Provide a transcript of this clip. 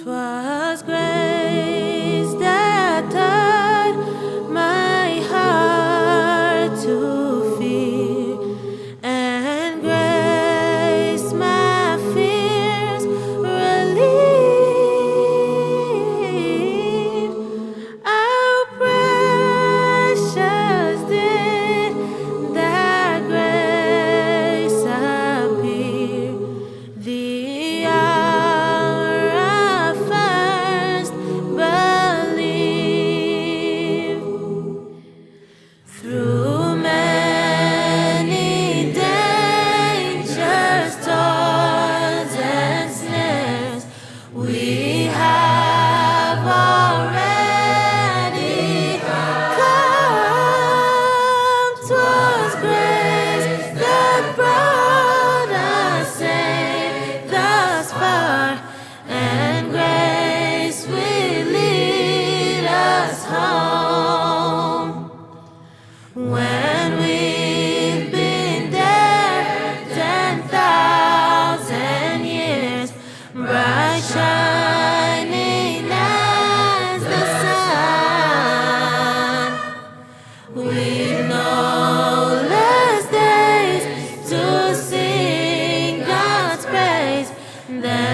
'Twas grace that taught my heart to fear, and grace my fears relieved. How precious did that grace appear, the hour I first believed. Through many dangers, toils, and snares, we have already come. 'Twas grace that brought us safe thus far, and grace will lead us home. When we've been dead 10,000 years, bright shining as the sun, we've no less days to sing God's praise than